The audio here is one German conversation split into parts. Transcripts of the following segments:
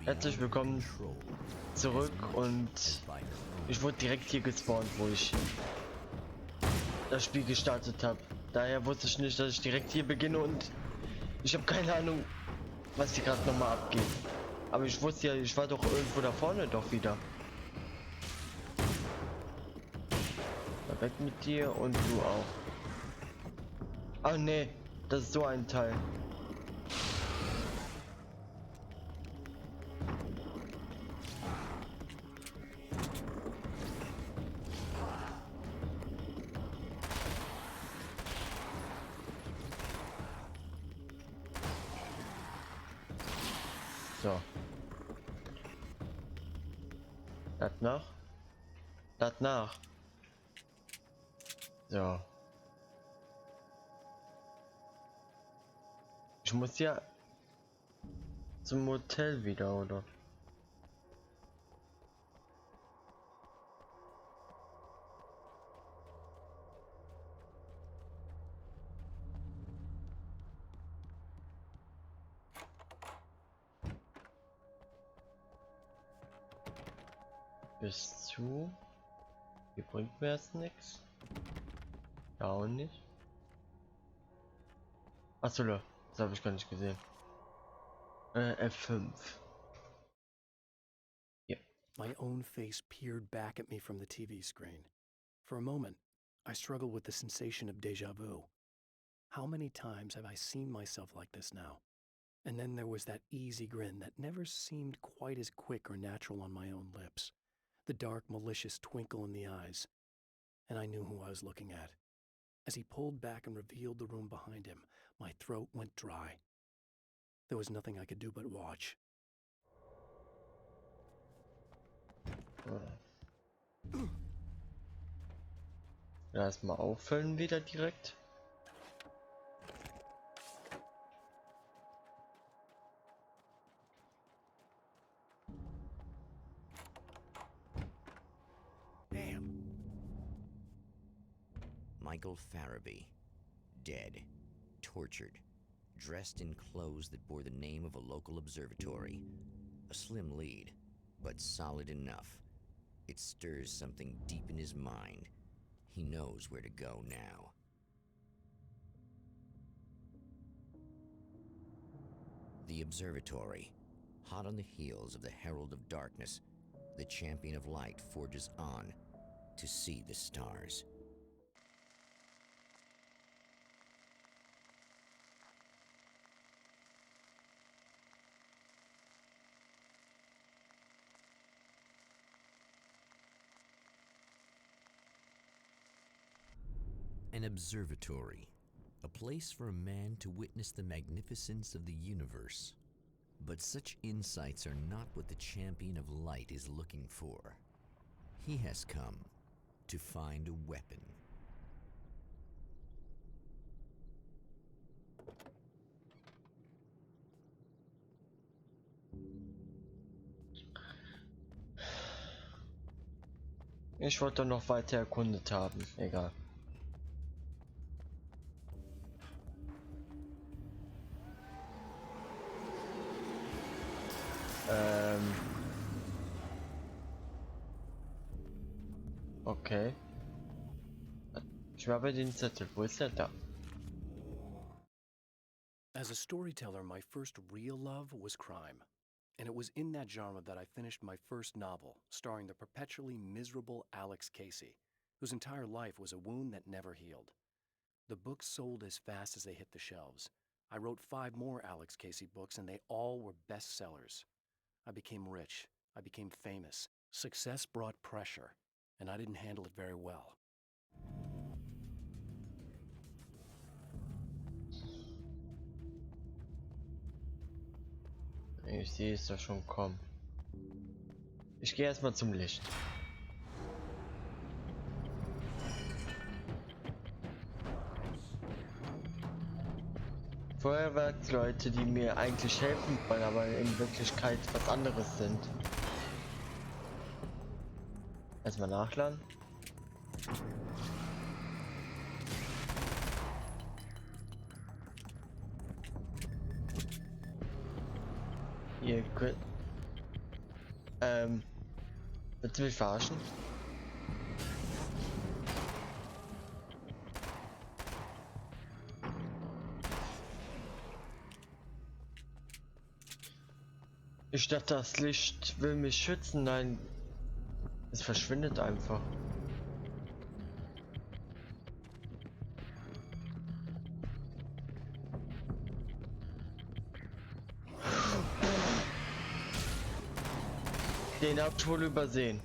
Herzlich willkommen zurück und ich wurde direkt hier gespawnt, wo ich das Spiel gestartet habe. Daher wusste ich nicht, dass ich direkt hier beginne und ich habe keine Ahnung, was hier gerade nochmal abgeht. Aber ich wusste ja, ich war doch irgendwo da vorne doch wieder. Da weg mit dir und du auch. Ah nee, das ist so ein Teil. So. Das nach. So. Ich muss ja zum Hotel wieder, oder? Bis zu. Hier bringt mir jetzt nichts. Ja auch nicht. Achso, das habe ich gar nicht gesehen. F5. Ja. My own face peered back at me from the TV screen. For a moment, I struggled with the sensation of déjà vu. How many times have I seen myself like this now? And then there was that easy grin that never seemed quite as quick or natural on my own lips. The dark, malicious twinkle in the eyes. And I knew who I was looking at. As he pulled back and revealed the room behind him, my throat went dry. There was nothing I could do but watch. Erstmal auffüllen wieder direkt. Michael Farabee, dead, tortured, dressed in clothes that bore the name of a local observatory. A slim lead, but solid enough. It stirs something deep in his mind. He knows where to go now. The observatory, hot on the heels of the Herald of Darkness, the champion of light forges on to see the stars. An observatory, a place for a man to witness the magnificence of the universe. But such insights are not what the champion of light is looking for. He has come to find a weapon. Ich wollte noch weiter erkundet haben, egal. Okay. Ich habe den Zettel. Wo ist der da? As a storyteller, my first real love was crime. And it was in that genre that I finished my first novel, starring the perpetually miserable Alex Casey, whose entire life was a wound that never healed. The books sold as fast as they hit the shelves. I wrote 5 more Alex Casey books, and they all were bestsellers. I became rich. I became famous. Success brought pressure, and I didn't handle it very well. Ich sehe es doch schon kommen. Ich gehe erstmal zum Licht. Feuerwerksleute, die mir eigentlich helfen wollen, aber in Wirklichkeit was anderes sind. Erstmal nachladen. Ihr könnt... Willst du mich verarschen? Ich dachte, das Licht will mich schützen. Nein, es verschwindet einfach. Den hab ich wohl übersehen.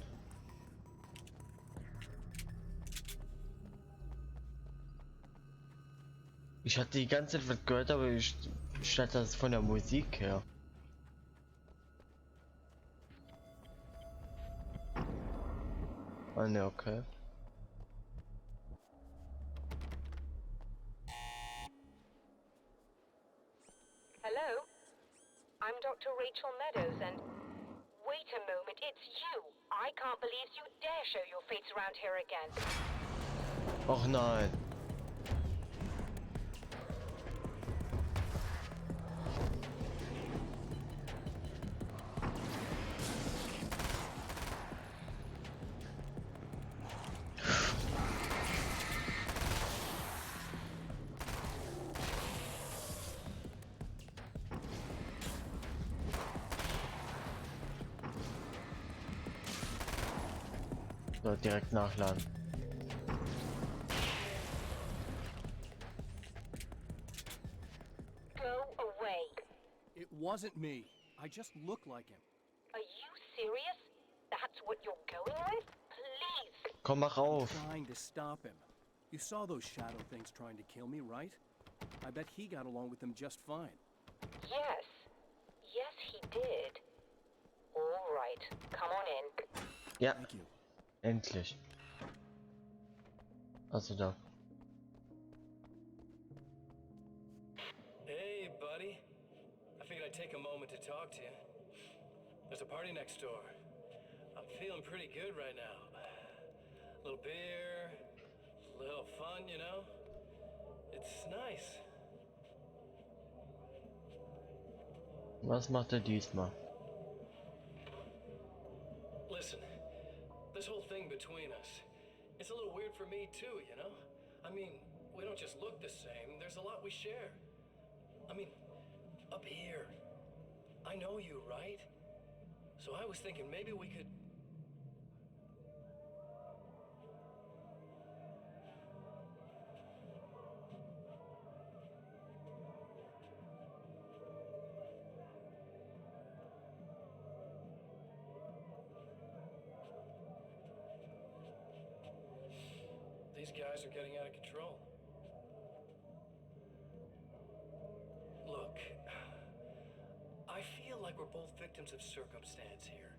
Ich hatte die ganze Zeit was gehört, aber ich dachte, das von der Musik her. Ah ne, okay. Hello? I'm Dr. Rachel Meadows and... Wait a moment, it's you! I can't believe you dare show your face around here again. Och nein. So, direkt nachladen. Go away. It wasn't me. I just look like him. Are you serious? That's what you're going with? Please! Komm, mach auf. Trying to stop him. You saw those shadow things trying to kill me, right? I bet he got along with them just fine. Yes. Yes, he did. All right. Come on in. Ja, Thank you. endlich. Also da. Hey, buddy. I figured I'd take a moment to talk to you. There's a party next door. I'm feeling pretty good right now. A little beer, a little fun, you know? It's nice. Was macht er diesmal? Listen, this whole thing between us, it's a little weird for me too, you know? I mean, we don't just look the same, there's a lot we share. I mean, up here, I know you, right? So I was thinking maybe we could... These guys are getting out of control. Look, I feel like we're both victims of circumstance here.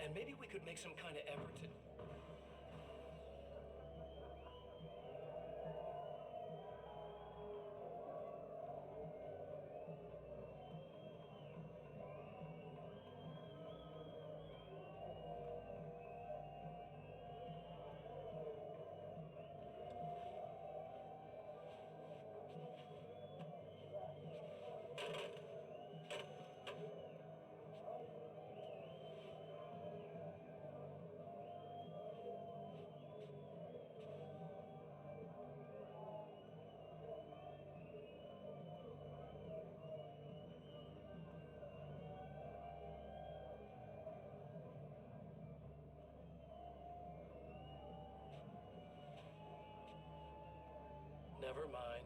And maybe we could make some kind of effort to... Never mind.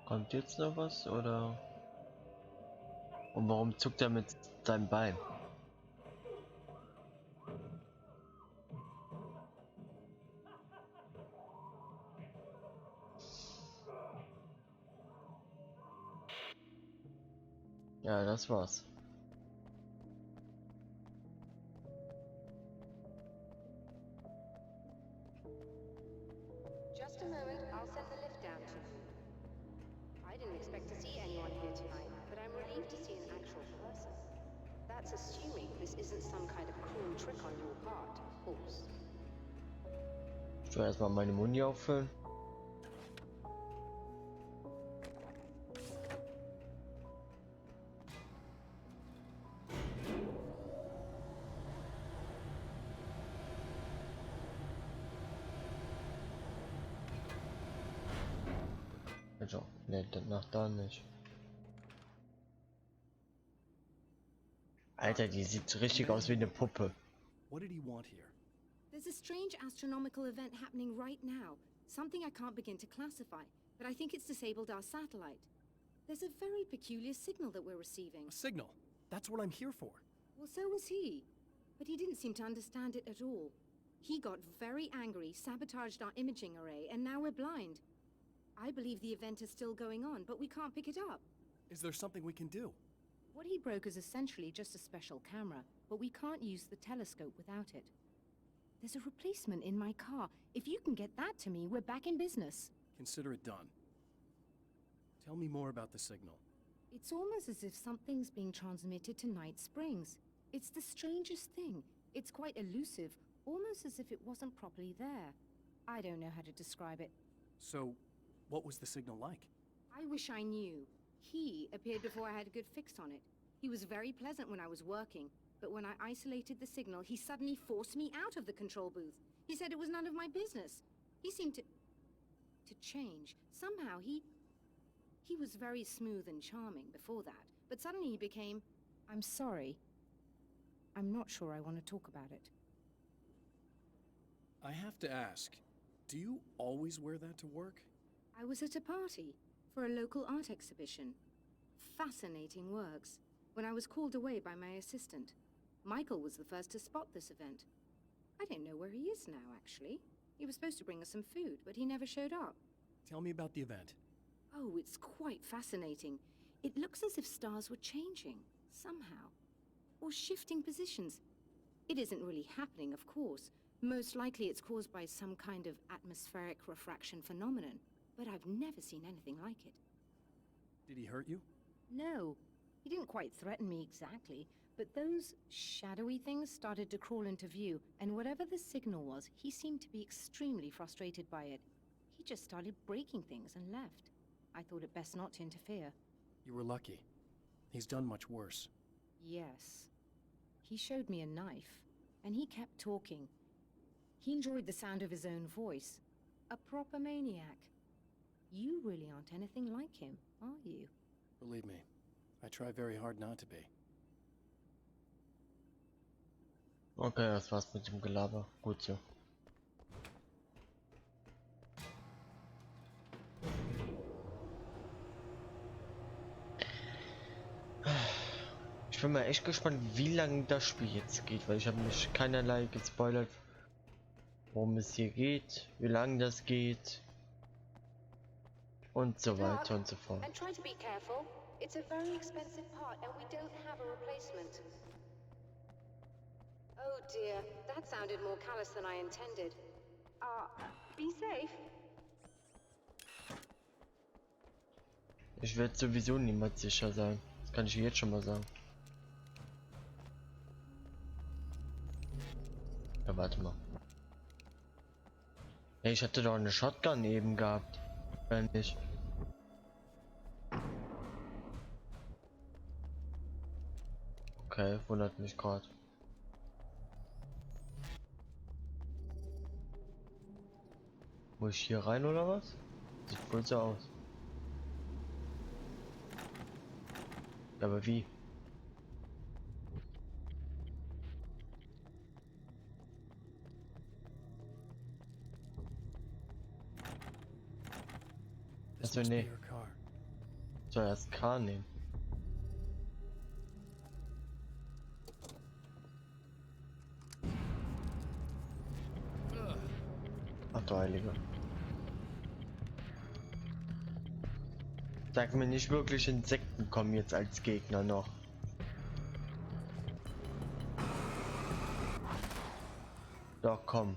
Kommt jetzt noch was oder? Und warum zuckt er mit seinem Bein? Ja, das war's. Just a moment, I'll send the lift down to you. I didn't expect to see anyone here tonight, but I'm relieved to see an actual person. That's assuming this isn't some kind of cruel trick on your part, of course. Ich will erstmal meine Muni auffüllen. Also, ne, danach da nicht. Alter, die sieht richtig aus wie eine Puppe. What did he want here? There's a strange astronomical event happening right now. Something I can't begin to classify, but I think it's disabled our satellite. There's a very peculiar signal that we're receiving. A signal. That's what I'm here for. Well, so was he. But he didn't seem to understand it at all. He got very angry, sabotaged our imaging array, and now we're blind. I believe the event is still going on, but we can't pick it up. Is there something we can do? What he broke is essentially just a special camera, but we can't use the telescope without it. There's a replacement in my car. If you can get that to me, we're back in business. Consider it done. Tell me more about the signal. It's almost as if something's being transmitted to Night Springs. It's the strangest thing. It's quite elusive, almost as if it wasn't properly there. I don't know how to describe it. So, what was the signal like? I wish I knew. He appeared before I had a good fix on it. He was very pleasant when I was working, but when I isolated the signal, he suddenly forced me out of the control booth. He said it was none of my business. He seemed to change. Somehow he was very smooth and charming before that, but suddenly he became, I'm sorry. I'm not sure I want to talk about it. I have to ask, do you always wear that to work? I was at a party for a local art exhibition. Fascinating works. When I was called away by my assistant, Michael was the first to spot this event. I don't know where he is now, actually. He was supposed to bring us some food, but he never showed up. Tell me about the event. Oh, it's quite fascinating. It looks as if stars were changing, somehow. Or shifting positions. It isn't really happening, of course. Most likely it's caused by some kind of atmospheric refraction phenomenon. But I've never seen anything like it. Did he hurt you? No, he didn't quite threaten me exactly, but those shadowy things started to crawl into view, and whatever the signal was, he seemed to be extremely frustrated by it. He just started breaking things and left. I thought it best not to interfere. You were lucky. He's done much worse. Yes. He showed me a knife, and he kept talking. He enjoyed the sound of his own voice. A proper maniac. You really aren't anything like him, are you? Believe me, I try very hard not to be. Okay, das war's mit dem Gelaber. Gut so. Ich bin mal echt gespannt, wie lange das Spiel jetzt geht, weil ich habe mich keinerlei gespoilert, worum es hier geht, wie lange das geht und so weiter und so fort. And try to be careful. It's a very expensive part and we don't have a replacement. Oh dear, that sounded more callous than I intended. Be safe. Ich werde sowieso niemals sicher sein. Das kann ich jetzt schon mal sagen. Ja, warte mal. Hey, ich hatte doch eine Shotgun eben gehabt. Wenn nicht. Okay, wundert mich gerade. Muss ich hier rein oder was? Sieht wohl so aus. Ja, aber wie? This Also must be nee. your car. Soll erst K nehmen. Ach du Heilige. Sag mir nicht wirklich, Insekten kommen jetzt als Gegner noch. Doch komm.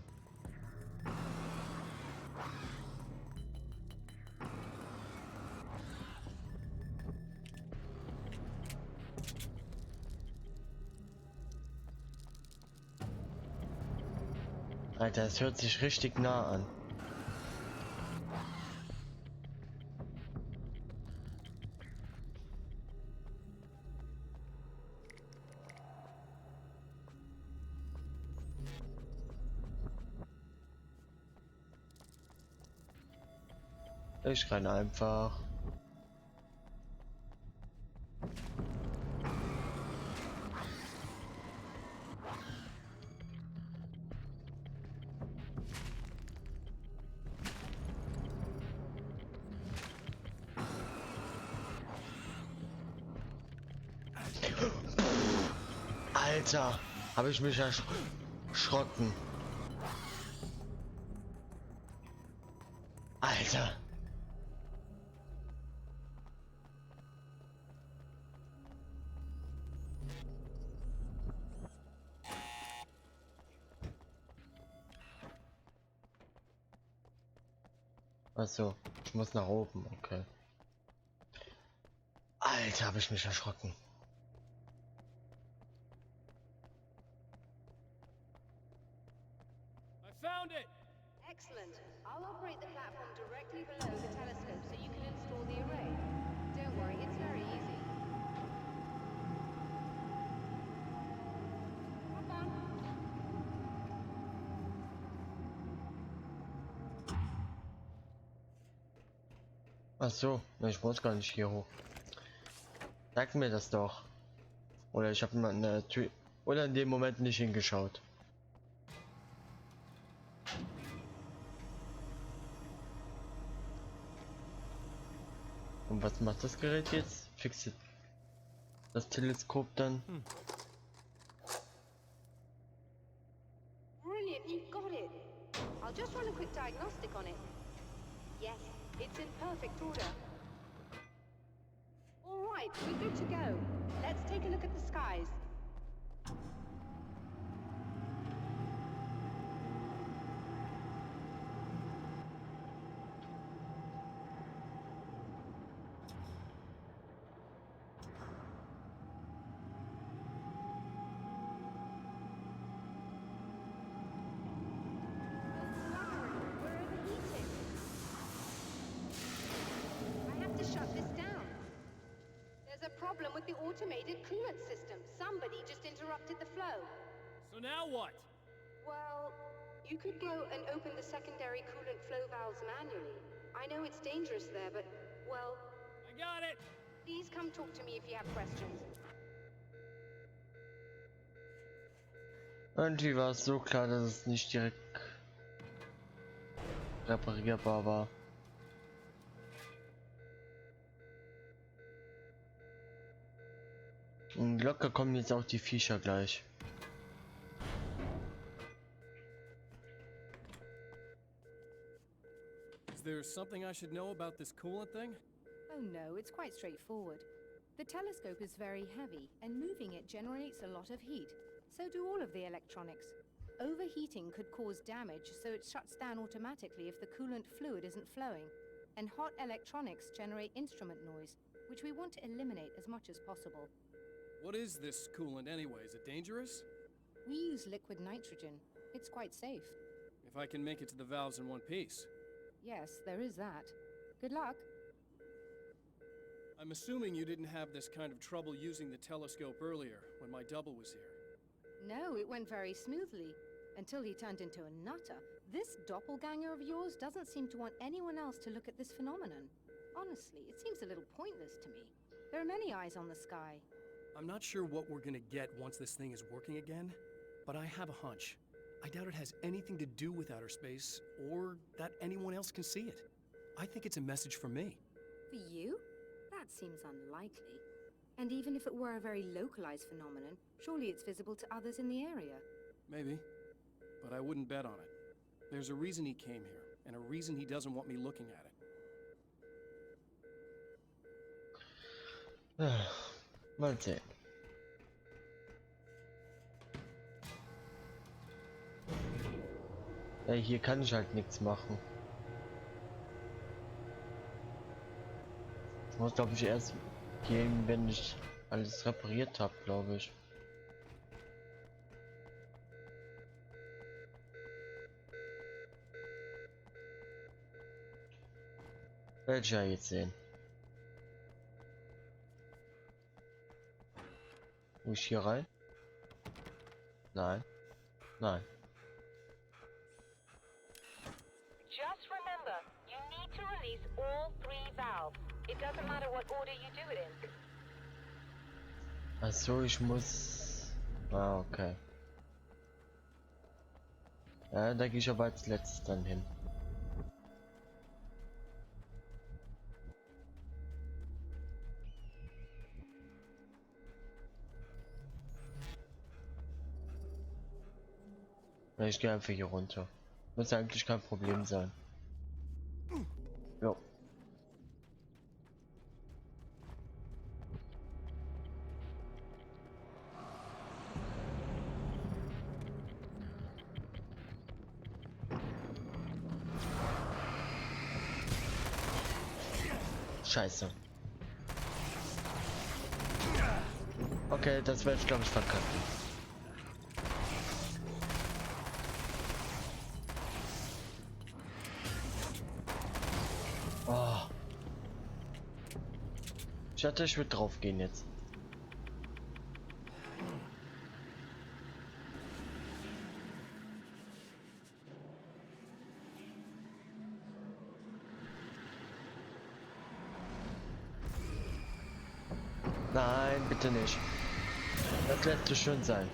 Alter, es hört sich richtig nah an. Ich renne einfach. Alter, habe ich mich erschrocken. Alter. Achso, ich muss nach oben, okay. Alter, habe ich mich erschrocken. I found it! Excellent. I'll operate the platform directly below the telescope so you can install the array. Don't worry, it's very easy. Hop on. Ach so, ich muss gar nicht hier hoch. Sag mir das doch. Oder ich habe mal eine Tür oder in dem Moment nicht hingeschaut. Und was macht das Gerät jetzt? Fixiert das Teleskop dann? Brilliant, you've got it. I'll just run a quick diagnostic on it. Yes, it's in perfect order. All right, we're good to go. Let's take a look at the skies. We're overheating. I have to shut this down. There's a problem with the automated coolant system. Somebody just interrupted the flow. So now what? Well, you could go and open the secondary coolant flow valves manually. I know it's dangerous there, but, well, I got it! please come talk to me if you have questions. Irgendwie war es so klar, dass es nicht direkt reparierbar war. Und locker kommen jetzt auch die Viecher gleich. Is there something I should know about this coolant thing? Oh no, it's quite straightforward. The telescope is very heavy, and moving it generates a lot of heat. So do all of the electronics. Overheating could cause damage, so it shuts down automatically if the coolant fluid isn't flowing. And hot electronics generate instrument noise, which we want to eliminate as much as possible. What is this coolant anyway? Is it dangerous? We use liquid nitrogen. It's quite safe. If I can make it to the valves in one piece. Yes, there is that. Good luck. I'm assuming you didn't have this kind of trouble using the telescope earlier, when my double was here. No, it went very smoothly. Until he turned into a nutter. This doppelganger of yours doesn't seem to want anyone else to look at this phenomenon. Honestly, it seems a little pointless to me. There are many eyes on the sky. I'm not sure what we're gonna get once this thing is working again, but I have a hunch. I doubt it has anything to do with outer space, or that anyone else can see it. I think it's a message for me. For you? That seems unlikely. And even if it were a very localized phenomenon, surely it's visible to others in the area. Maybe, but I wouldn't bet on it. There's a reason he came here, and a reason he doesn't want me looking at it. Mal sehen. Ja, hier kann ich halt nichts machen. Ich muss glaube ich erst gehen, wenn ich alles repariert habe, glaube ich. Werde ich ja jetzt sehen. Muss ich hier rein? Nein. Nein. Just remember, you need to release release all 3 valves. It doesn't matter what order you do it in. Ach so, ich muss... Ah, okay. Ja, da gehe ich aber als letztes dann hin. Ja, ich gehe einfach hier runter. Muss eigentlich kein Problem sein. Jo. Scheiße. Okay, das werde ich glaube ich verkacken. Oh. Ich dachte, ich würde drauf gehen jetzt. Nein, bitte nicht. Das lässt es schon sein.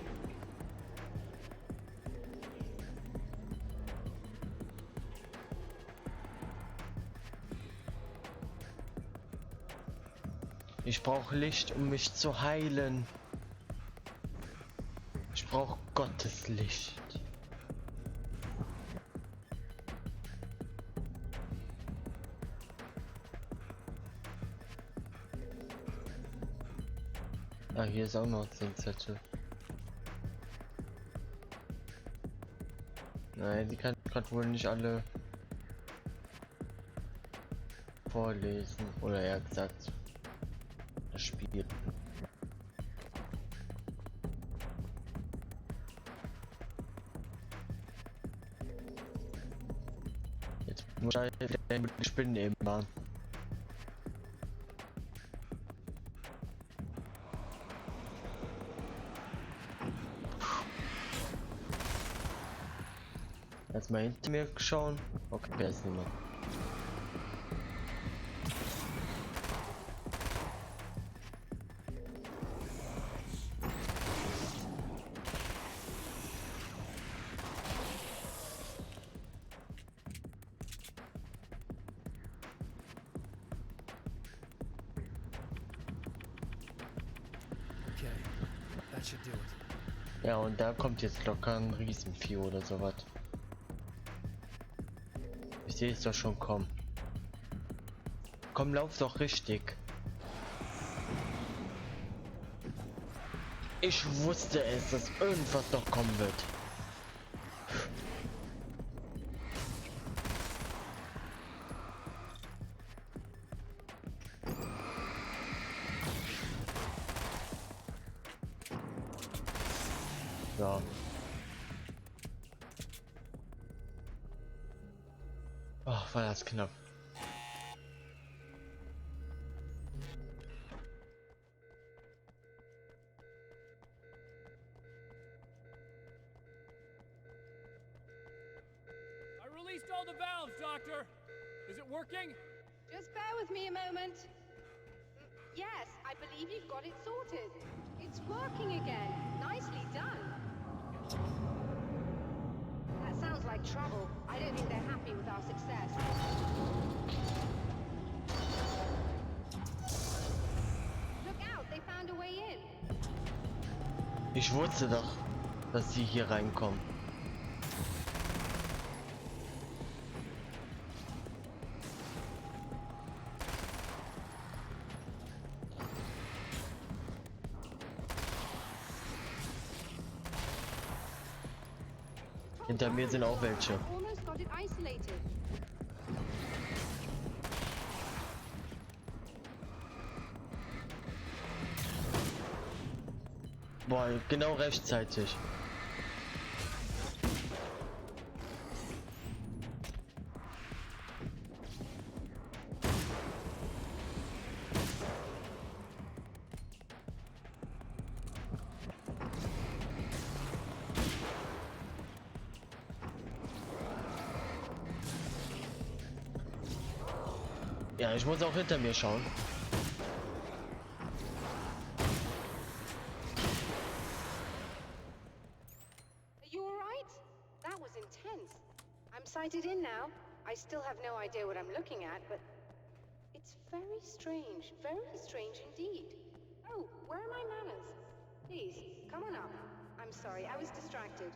Ich brauche Licht, um mich zu heilen. Ich brauche Gottes Licht. Ah, hier ist auch noch ein Zettel. Nein, die kann gerade wohl nicht alle vorlesen. Oder eher gesagt, das Spiel. Jetzt muss ich die Spinnen eben machen. Jetzt mal hinter mir schauen. Okay, wer ist niemand. Okay, that should do it. Ja, und da kommt jetzt locker ein Riesenvieh oder sowas. Ich sehe es doch schon kommen. Komm, lauf doch richtig. Ich wusste es, dass irgendwas doch kommen wird. Ja. Ach, war das knapp. I released all the valves, Doctor. Is it working? Just bear with me a moment. Yes, I believe you've got it sorted. It's working again. Nicely done. That sounds like trouble. I don't think they're happy with our success. Look out, they found a way in. Ich wusste doch, dass sie hier reinkommen. Hinter mir sind auch welche. Almost got it isolated. Boah, genau rechtzeitig. Ja, ich muss auch hinter mir schauen. Are you alright? That was intense. I'm sighted in now. I still have no idea what I'm looking at, but it's very strange indeed. Oh, where are my manners? Please, come on up. I'm sorry, I was distracted.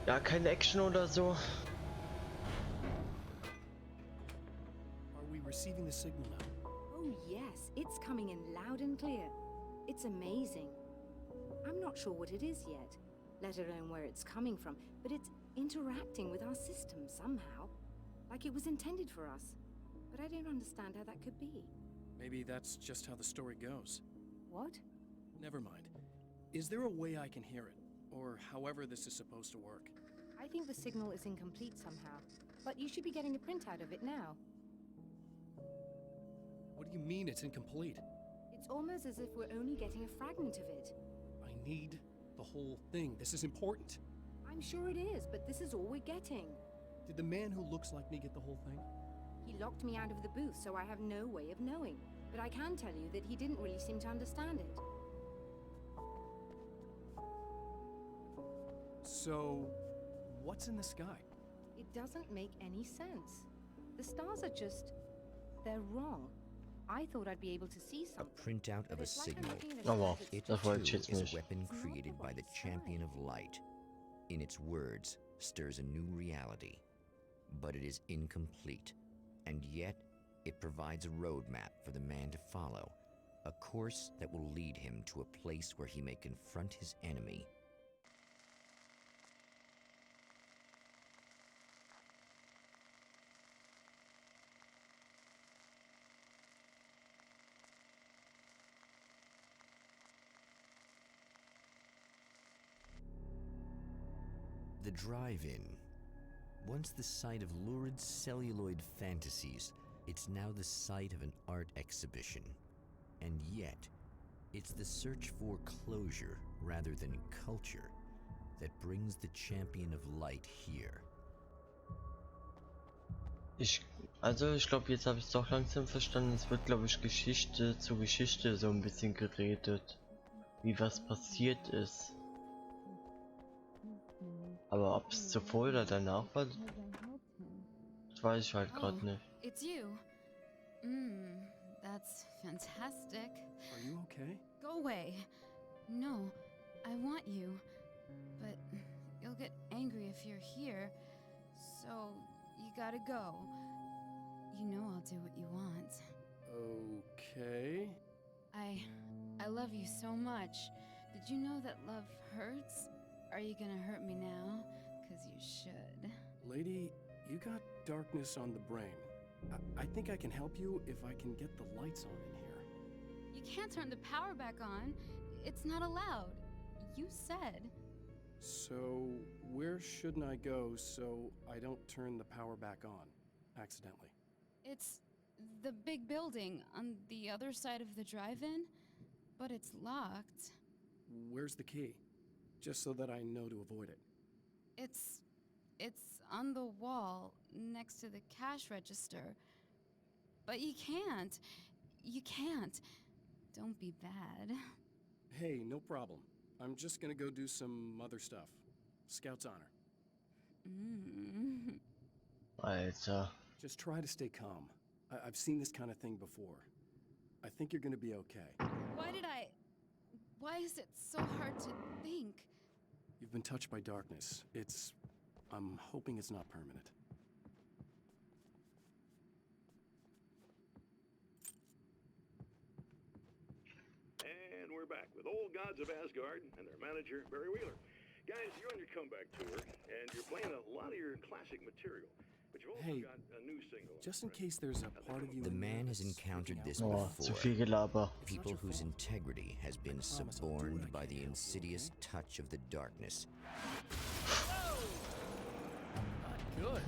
Ja, keine Action oder so. Are we receiving the signal now? Oh yes, it's coming in loud and clear. It's amazing. I'm not sure what it is yet, let alone where it's coming from, but it's interacting with our system somehow. Like it was intended for us. But I don't understand how that could be. Maybe that's just how the story goes. What? Never mind. Is there a way I can hear it? Or however this is supposed to work? I think the signal is incomplete somehow, but you should be getting a printout of it now. What do you mean it's incomplete? It's almost as if we're only getting a fragment of it. I need the whole thing. This is important. I'm sure it is, but this is all we're getting. Did the man who looks like me get the whole thing? He locked me out of the booth, so I have no way of knowing. But I can tell you that he didn't really seem to understand it. So, what's in the sky? It doesn't make any sense. The stars are just... they're wrong. I thought I'd be able to see A something. printout of but a it's like I'm signal. looking at a Oh well, surface. It das wollte ich too jetzt is nicht. a weapon created by the champion of light. In its words, stirs a new reality. But it is incomplete. And yet, it provides a roadmap for the man to follow. A course that will lead him to a place where he may confront his enemy. The drive-in. Once the site of lurid celluloid fantasies, it's now the site of an art exhibition. And yet, it's the search for closure rather than culture that brings the champion of light here. Ich glaube, jetzt habe ich es doch langsam verstanden. Es wird, glaube ich, Geschichte zu Geschichte so ein bisschen geredet. Wie was passiert ist. Aber ob es zuvor oder danach war, das weiß ich halt gerade nicht. It's you. That's fantastic. Are you okay? Go away. No, I want you. But you'll get angry if you're here. So you gotta go. You know I'll do what you want. Okay. I love you so much. Did you know that love hurts? Are you gonna hurt me now? 'Cause you should. Lady, you got darkness on the brain. I think I can help you if I can get the lights on in here. You can't turn the power back on. It's not allowed. You said. So, where shouldn't I go so I don't turn the power back on accidentally? It's the big building on the other side of the drive-in, but it's locked. Where's the key? Just so that I know to avoid it. It's on the wall next to the cash register. But you can't. You can't. Don't be bad. Hey, no problem. I'm just gonna go do some other stuff. Scout's honor. Alter. Just try to stay calm. I've seen this kind of thing before. I think you're gonna be okay. Why is it so hard to think? You've been touched by darkness. I'm hoping it's not permanent. And we're back with Old Gods of Asgard and their manager, Barry Wheeler. Guys, you're on your comeback tour, and you're playing a lot of your classic material. But you've also got a new single. Just in case there's a part of you... The in there man has that's encountered sticking this out. Oh, zu before. viel Gelaber. People whose integrity has been suborned by the insidious touch of the darkness. Not good.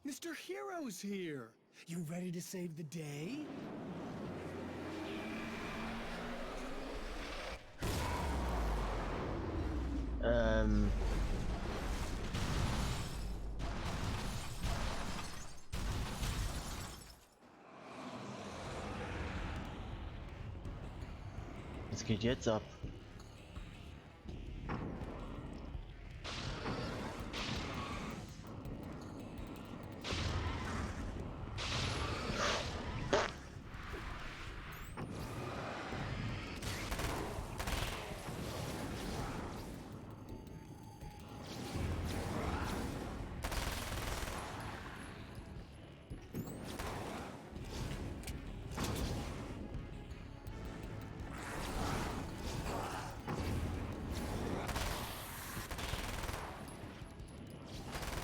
Mr. Hero's here! You ready to save the day? Was geht jetzt ab?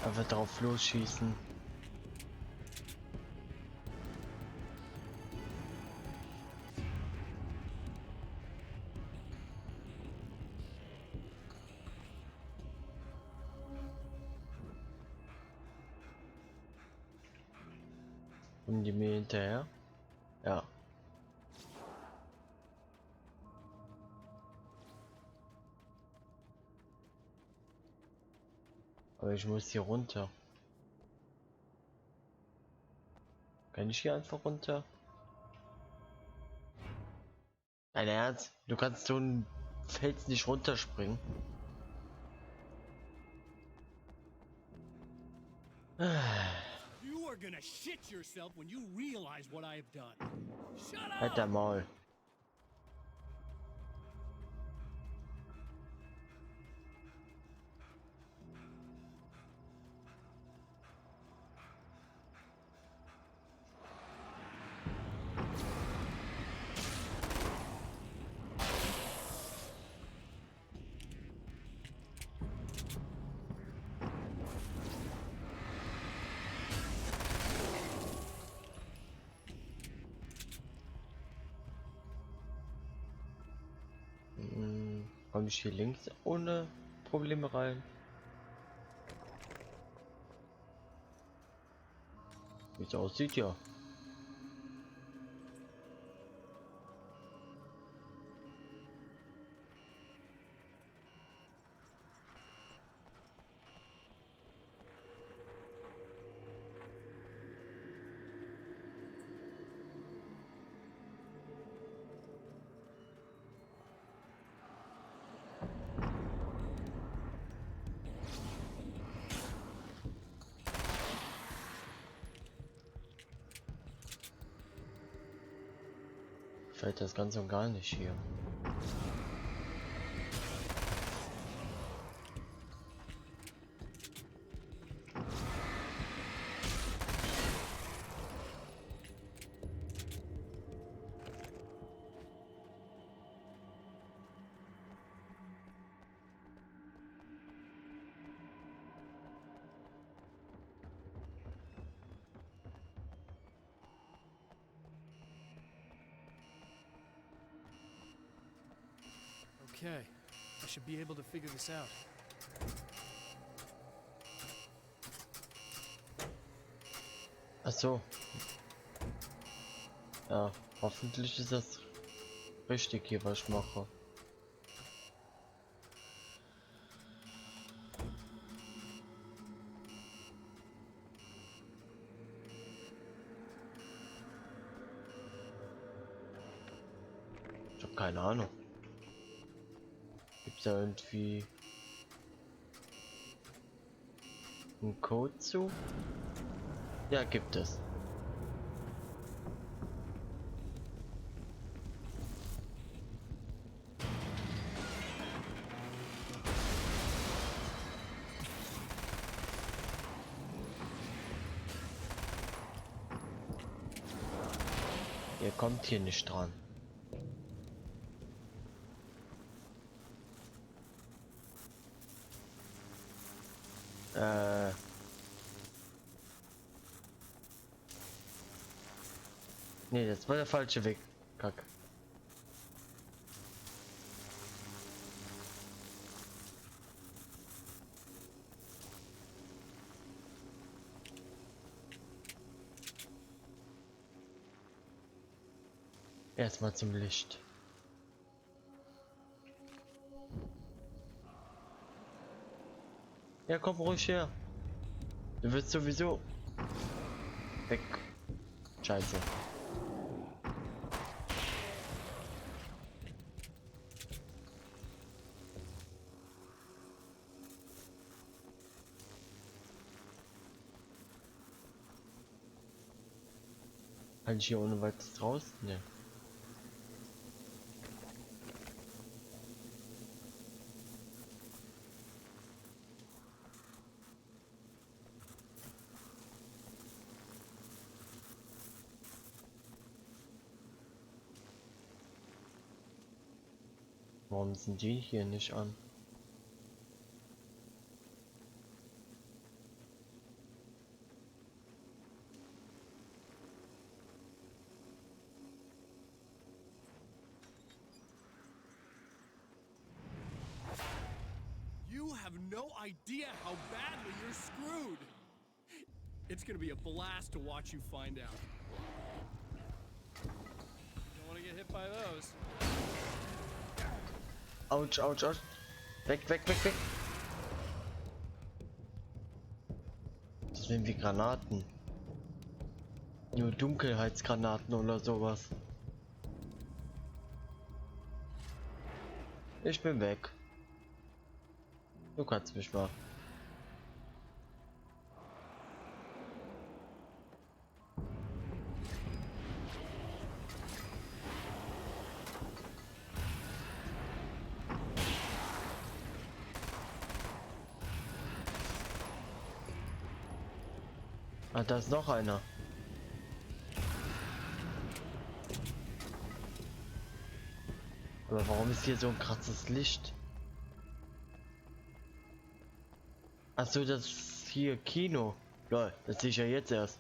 Einfach drauf losschießen. Kommen die mir hinterher? Ja. Aber ich muss hier runter. Kann ich hier einfach runter? Dein Ernst? Du kannst so ein Fels nicht runterspringen. You are gonna shit yourself when you realize what I have done. Shut Halt dein up! Maul. Komme ich hier links ohne Probleme rein? Wie es aussieht, ja. Fällt das Ganze und gar nicht hier. Okay, I should be able to figure this out. Ach so. Ja, hoffentlich ist das richtig hier, was ich mache. Ich habe keine Ahnung. Gibt es da irgendwie einen Code zu? Ja, gibt es. Ihr kommt hier nicht dran. Nee, das war der falsche Weg. Kack. Erstmal zum Licht. Ja, komm ruhig her. Du wirst sowieso weg. Scheiße. Kann ich hier ohne weiteres raus? Ne. Warum sind die hier nicht an? You have no idea how badly you're screwed. It's gonna be a blast to watch you find out. Don't want to get hit by those. Autsch, autsch, autsch. Weg, weg, weg, weg. Das sind wie Granaten. Nur Dunkelheitsgranaten oder sowas. Ich bin weg. Du kannst mich mal. Ah, da ist noch einer. Aber warum ist hier so ein krasses Licht? Ach so, das ist hier Kino. Lol, das sehe ich ja jetzt erst.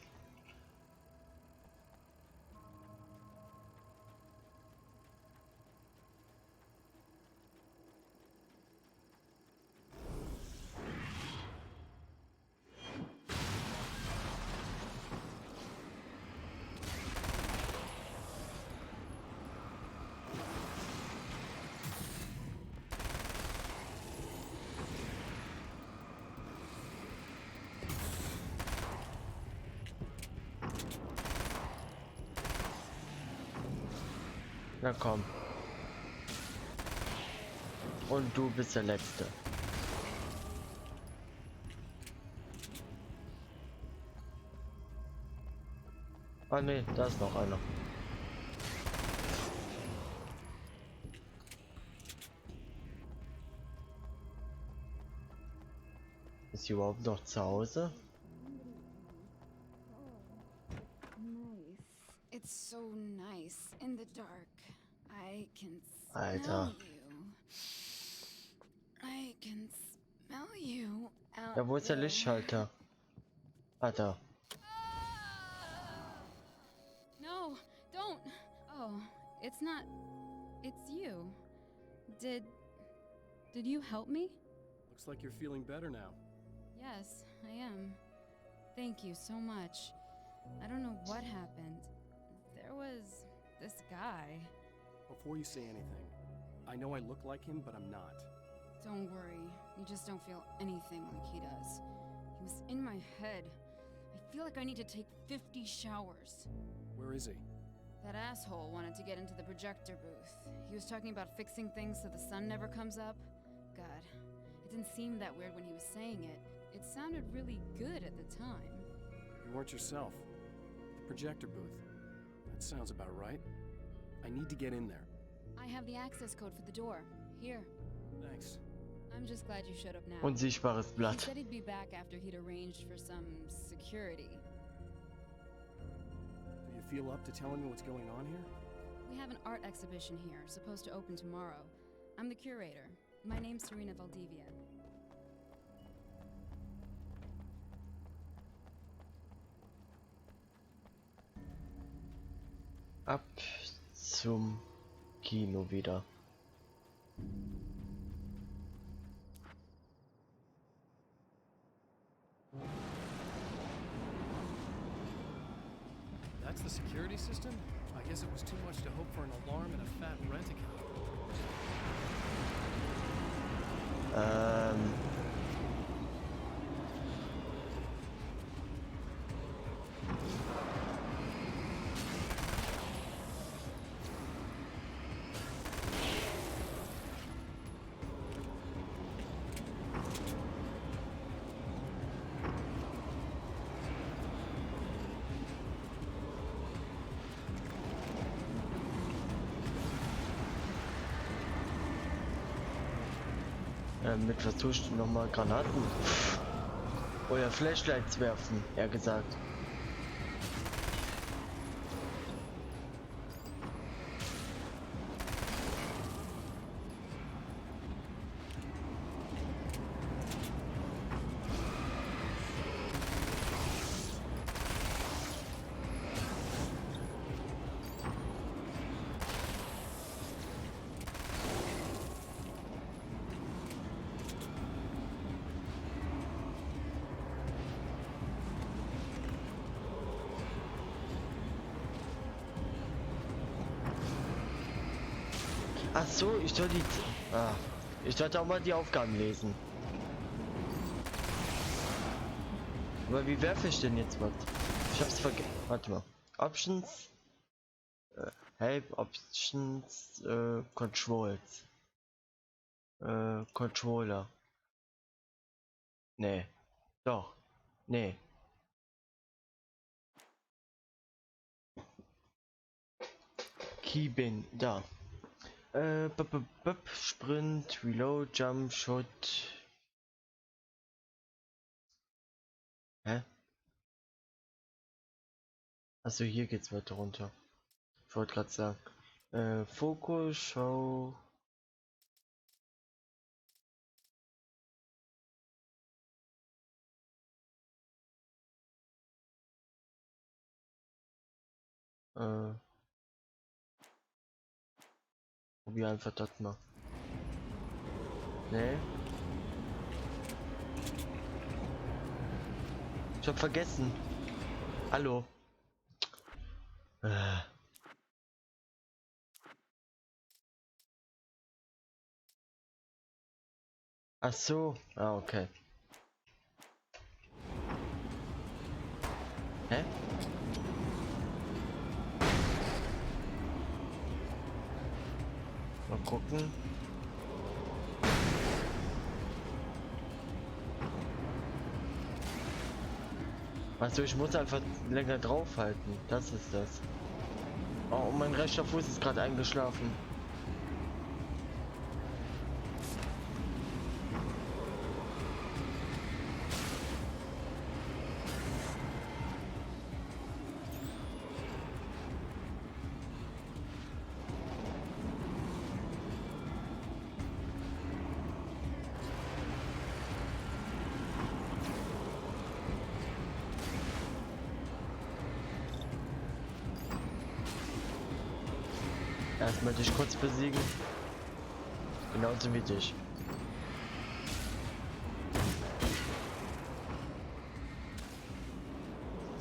Na komm. Und du bist der Letzte. Ah ne, da ist noch einer. Ist sie überhaupt noch zu Hause? It's so nice in the dark. I can Alter. smell you. I can smell you out Ja, wo ist der there. Lichtschalter? Alter. No, don't. Oh, it's not. It's you. Did you help me? Looks like you're feeling better now. Yes, I am. Thank you so much. I don't know what happened. There was this guy. Before you say anything, I know I look like him, but I'm not. Don't worry, you just don't feel anything like he does. He was in my head. I feel like I need to take 50 showers. Where is he? That asshole wanted to get into the projector booth. He was talking about fixing things so the sun never comes up. God, it didn't seem that weird when he was saying it. It sounded really good at the time. You weren't yourself. The projector booth. That sounds about right. I need to get in there. I have the access code for the door. Here. Thanks. I'm just glad you showed up now. Unsichtbares He Blatt. said he'd be back after he'd arranged for some security. Do you feel up to telling me what's going on here? We have an art exhibition here, supposed to open tomorrow. I'm the curator. My name's Serena Valdivia. Ab zum Kino wieder. That's the security system? I I guess it was too much to hope for an alarm and a fat rent-a-car. Mit was tust du nochmal Granaten? Oder Flashlights werfen, eher gesagt. Ach so, ich soll die... ich sollte auch mal die Aufgaben lesen. Aber wie werfe ich denn jetzt was? Ich hab's vergessen. Warte mal. Options. Help Options. Controls. Controller. Nee. Doch. Nee. Keybin. Da. Sprint, Reload, Jump, Shot. Hä? Achso, hier geht's weiter runter. Ich wollte gerade sagen. Fokus, Show. Probier einfach das mal. Nee. Ich hab vergessen. Hallo. Ach so. Ah, okay. Hä? Mal gucken. Also ich muss einfach länger draufhalten. Das ist das. Oh, mein rechter Fuß ist gerade eingeschlafen. Erstmal dich kurz besiegen. Genauso wie dich.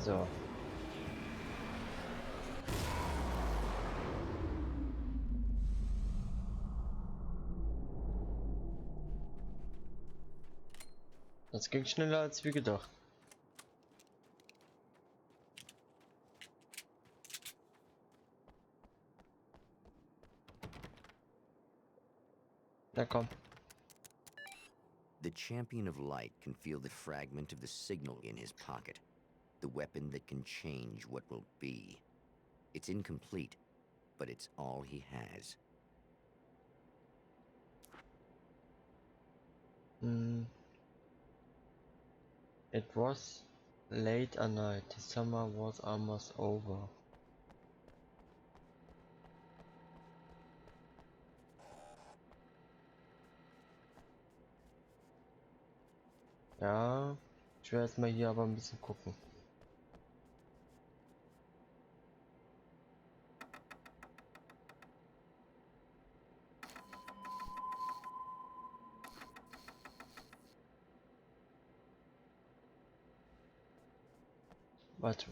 So. Das ging schneller als wie gedacht. Na komm. The champion of light can feel the fragment of the signal in his pocket. The weapon that can change what will be. It's incomplete, but it's all he has. It was late at night. The summer was almost over. Ja, ich werde erstmal hier aber ein bisschen gucken. Warte.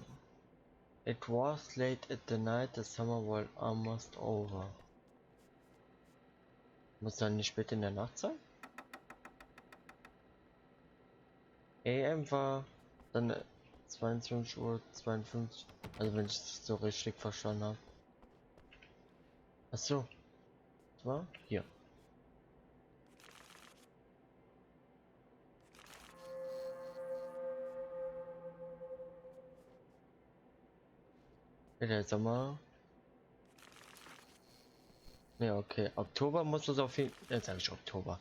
It was late at the night, the summer was almost over. Muss dann nicht spät in der Nacht sein? AM war dann 22:52 Uhr, also wenn ich es so richtig verstanden habe. Achso, war hier. Der Sommer. Ja, okay. Oktober muss es auf jeden Fall. Jetzt sage ich Oktober.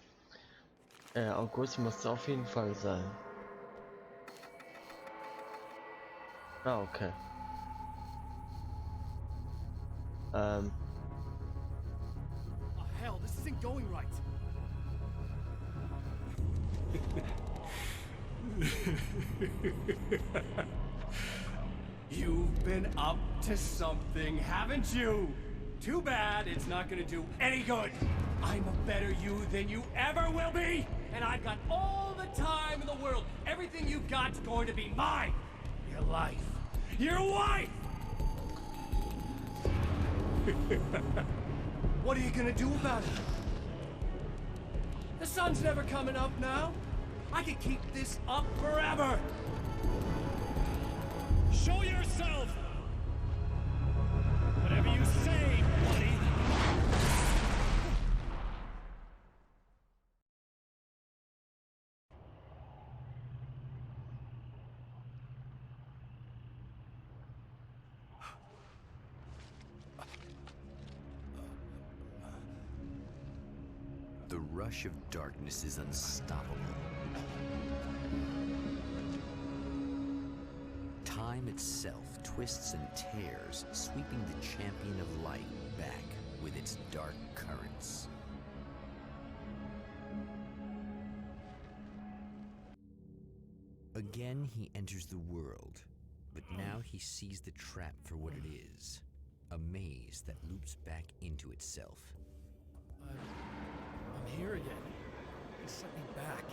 August muss es auf jeden Fall sein. Ah, okay. Oh, hell, this isn't going right. You've been up to something, haven't you? Too bad it's not gonna do any good. I'm a better you than you ever will be, and I've got all the time in the world. Everything you've got's going to be mine. Your life. Your wife! What are you gonna do about it? The sun's never coming up now. I could keep this up forever. Show yourself! Whatever you say, buddy. The rush of darkness is unstoppable. Time itself twists and tears, sweeping the champion of light back with its dark currents. Again, he enters the world, but now he sees the trap for what it is, a maze that loops back into itself. I'm here again. It set me back.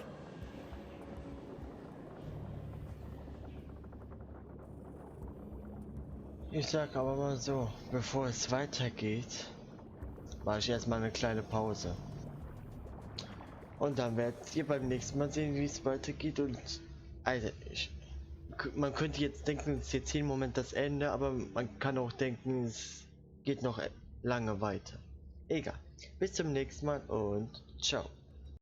Ich sag aber mal so, bevor es weitergeht, mache ich erstmal eine kleine Pause. Und dann werdet ihr beim nächsten Mal sehen, wie es weitergeht. Und also man könnte jetzt denken, es ist jetzt hier im Moment das Ende, aber man kann auch denken, es geht noch lange weiter. Egal. Bis zum nächsten Mal und ciao.